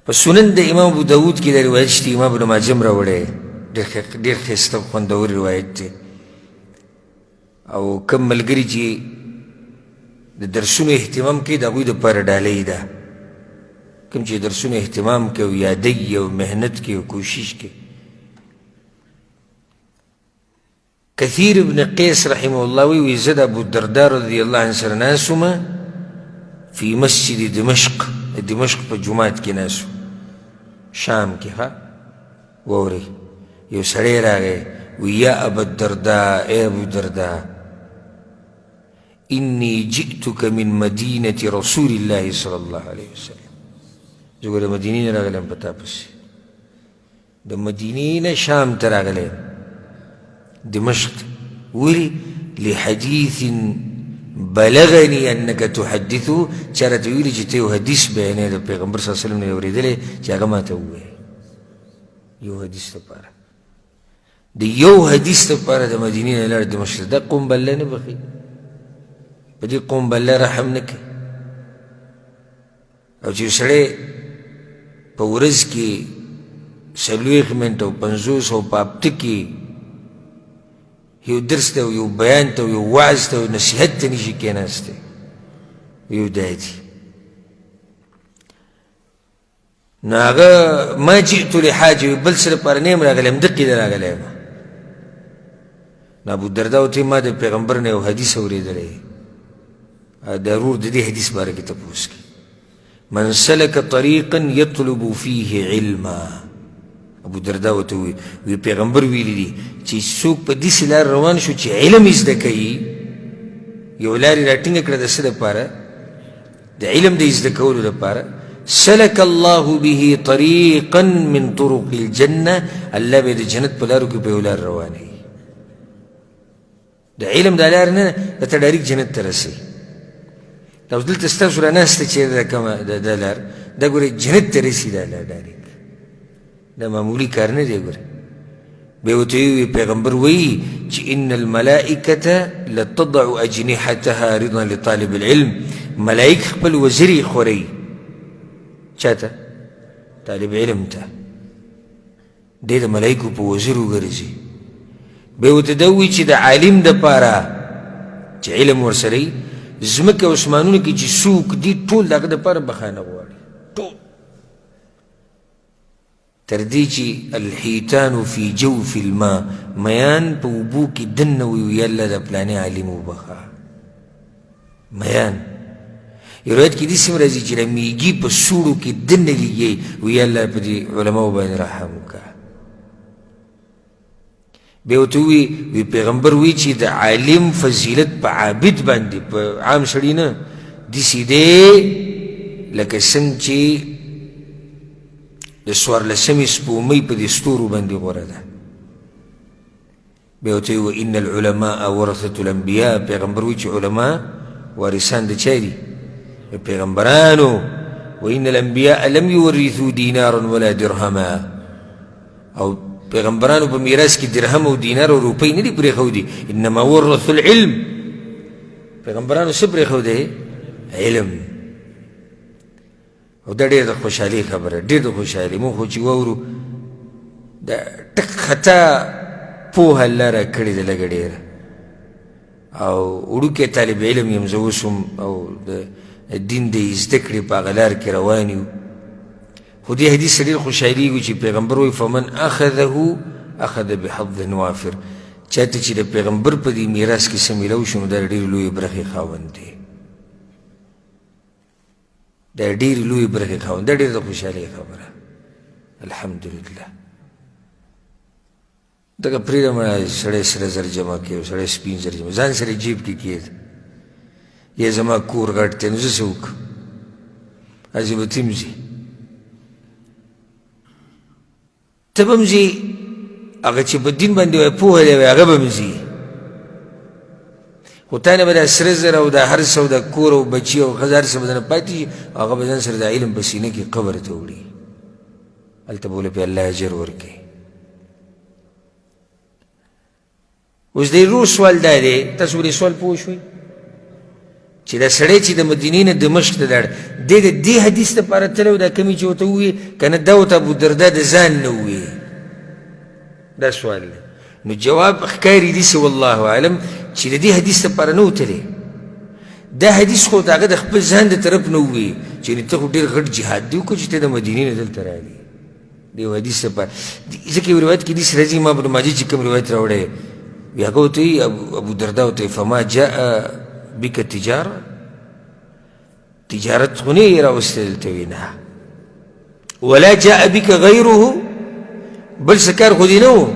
په سنن د امام ابو داود کې د روایت شته، امام ابن ماجه هم راوړی، ډېر ښایسته خوندور روایت دی. او کوم ملګري چې د درسونو اهتمام کوي د هغوی دپاره ډالۍ ده، کوم چې درسونو اهتمام کوي او یادوي او محنت کوي او کوشش کوي. کثیر ابن قیس رحمه الله وی زه د ابوالدرداء رضی الله عنه سره ناست وم فی مسجد دمشق، دمشق په جومات کې ناست وم، شام کې. ښه واورئ، یو سړی راغی وی یا ابوالدرداء، ای ابوالدرداء انی جئتک من مدینة رسول الله صلی الله علیه وسلم، زه ګوره مدینې نه راغلی یم په تا پسې، د مدینې نه شام ته راغلی یم، دمشق. ولې؟ لحدیث بلغني انك تحدثه، چا راته ویلي چې ته یو حدیث بیانوې د پیغمبر صلی الله علیه وسلم نه یې اورېدلی چې هغه ما ته ووایې. یو حدیث لپاره، د یو حدیث لپاره د مدینې نه لاړ دمشق ته. دا قوم به الله نه بخي، په دې قوم به الله رحم نه کوي. او چې سړی په ورځ کې 40 منټه او 50 او په هفته کې یو درس ته یو بیان ته یو وعظ ته نصیحت ته نشي کېناستی، یو دا دي. نو هغه ما جئت لحاجه، بل څه لپاره نه یم راغلی، همدقې ته راغلی یم. نو ابوالدرداء ورته ما د پیغمبر نه یو حدیث اورېدلی، د ورور د دې حدیث باره کې تپوس کوي. من سلک طریقا یطلب فیه علما، ابوالدرداء ورته وی پیغمبر ویلی دي چې څوک په داسې لار روان شو چې علم یې زده کوي، یو لار یې راټینګه کړه د څه دپاره؟ د علم د زده کولو دپاره. سلک الله به طریقا من طرق الجنه، الله به د جنت په لارو کې په یو لار روانوي. د علم دا لار نه ده ته ډایرکټ جنت ته رسوي. دا اوس دلته ستاسو راناسته چې دا کومه دا لار دا ګورئ جنت ته رسي، دا لار ډایرکټ، دا معمولی کار نه دی. ګورئ بیا ورته ویي پیغمبر وایي چې ان الملائکة لتضع اجنحتها رضا لطالب العلم، ملائک خپل وزرې خورئ چاته؟ طالب علم ته. دی د ملائکو په وزرو ګرځي. بیا ورته دا وایي چې د عالم دپاره چې علم ورسره وي، ځمکه او اسمانونه کې چې څوک دي ټول د هغه دپاره بخانه غواړي، ټول تر دې چې الحیتان فی جوف الماء، میان په اوبو کې دننه وي وی الله د پلانې عالم وبخه. میان یو روایت کې داسې هم راځي چې د میږي په سوړو کې دننه لګي وی الله په دې علماو باندې رحم وکړه. بیا ورته وی پیغمبر وی چې د عالم فضیلت په عابد باندې، په عام سړي نه، داسې دی لکه څنګه چې د 14مې سپومۍ په دې ستورو باندې غوره ده. بیا ورته وی ان العلماء ورثة الانبیاء، پیغمبر وی چې علما وارثان د چا دي؟ د پیغمبرانو. وان الانبیاء لم یورثوا دینارا ولا درهما، او پیغمبرانو په میراث کې درهم او دینار او روپۍ نه دي پرېښودي، انما ورثوا العلم، پیغمبرانو څه پرېښودی؟ علم. او دا ډېر د خوشحالۍ خبره، ډېر د خوشحالۍ. موږ خو چې واورو دا ټک خطا پوهه الله راکړې ده لږه ډېره، او وړوکی طالب علم یم زه اوس هم، او د دین د زده کړې په هغه لار کې روان یو. خو دې حدیث ډېر خوشحالېږو چې پیغمبر وایي فمن اخذه اخذ بحظ وافر، چاته چې د پیغمبر په دې میراث کې څه میلاو شو نو دا ډېرې لویې برخې خاوند دی، دا ډېرې لویې برخې خاوند، دا ډېر د خوشحالۍ خبره. الحمدلله. دغه پرېږده مړه سړی سره زر جمع کوي، سړی سپین زر جمع ځان سره جیب کې کېږده، یا زما کور غټ دی نو زه څه وکړم؟ هسې به ته هم ځي، ته به هم ځي، هغه چې په دین باندې وایي پوهه دی وایي هغه به هم ځي، خو تا نه به دا سره زر او دا هر څه او دا کور او بچي او ښځه هر څه به درنه پاتې شي، هغه به ځان سره د علم په سینه کې قبر ته وړي، هلته به له پې الله اجر ورکوي. اوس د ورور سوال دا دی، تاسو ولې سوال پوه شوئ؟ چې دا سړی چې د مدینې نه دمشق ته لاړ دی د دې حدیث دپاره تللی و دا کمې چې ورته وویې که نه دا ورته ابودردا د ځان نه وویې دا سوال دی نو جواب ښکاري داسې والله اعلم چې د دې حدیث دپاره نه و تللی دا حدیث خو د هغه د خپل ځان د طرف نه وویې چې ته خو ډېر غټ جهاد دی وکړو چې ته د مدینې نه دلته راغلې د یو حدیث دپاره ځکه یو روایت کې داسې راځي امام ابن ماجه چې کوم روایت راوړی وي هغه ورته وایي ابودردا ورته وایي فما جاء بک تجاره تجارت خو نه یې راوستی دلته وي نه ولا جاء بک غیره بل څه کار خو دې نه و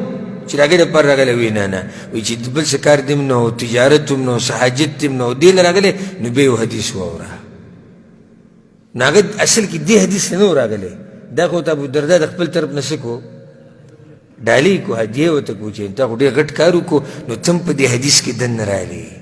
چې د هغې دپاره راغلی وي نه نه وایي چې بل څه کار دې هم نه و تجارت هم نه و څه حاجت دې هم نه و دې له راغلی نو بیا یو حدیث واوره نو هغه اصل کې دې حدیث نه و راغلی دا خو ته ابودردا د خپل طرف نه څه کو ډالۍ کو هدیه ورته کو چې تا خو ډېر غټ کار وکړو نو ته هم په دې حدیث کې دننه راغلی